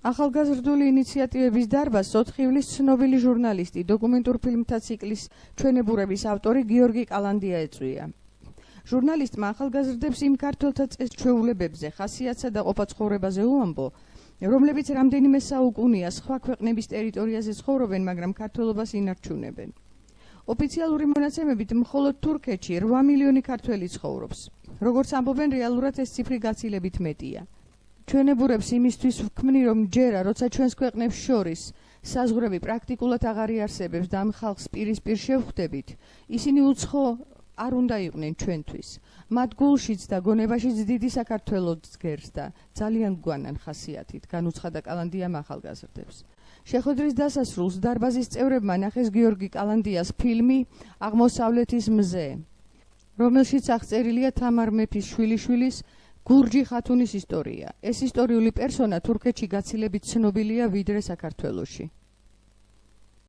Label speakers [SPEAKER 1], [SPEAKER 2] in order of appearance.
[SPEAKER 1] ახალგაზრდული ინიციატივების დარბაზს 4 ივლისს ცნობილი ჟურნალისტი, დოკუმენტურ ფილმთა ციკლის ჩვენებურების ავტორი გიორგი კალანდია ეწვია. ჟურნალისტმა ახალგაზრდებს იმ ქართველთა წესჩვეულებებზე, ხასიათსა და ყოფაცხოვრებაზე უამბო, რომლებიც რამდენიმე საუკუნეა სხვა ქვეყნების ტერიტორიაზე ცხოვრობენ, მაგრამ ქართველობას ინარჩუნებენ. ოფიციალური მონაცემებით მხოლოდ თურქეთში 8 მილიონი ქართველი ცხოვრობს. როგორც ამბობენ, რეალურად ეს ციფრი გაცილებით მეტია. ჩვენებურებს იმისთვის ვქმნი, რომ ჯერა, როცა ჩვენს ქვეყნებს შორის საზღვრები პრაქტიკულად აღარ იარსებებს და ამ ხალხს პირისპირ შევხვდებით, ისინი უცხო არ უნდა იყვნენ ჩვენთვის. მათ გულშიც და გონებაშიც დიდი საქართველოს გერს და ძალიან გვანან ხასიათით, განუცხადა კალანდიამ ახალგაზრდებს. შეხვედრის დასასრულს დარბაზის წევრებმა ნახეს გიორგი კალანდიას ფილმი „აღმოსავლეთის მზე“, რომელშიც აღწერილია თამარ მეფის შვილიშვილის გურჯი ხათუნის ისტორია. ეს ისტორიული პერსონა თურქეთში გაცილებით ცნობილია ვიდრე საქართველოში.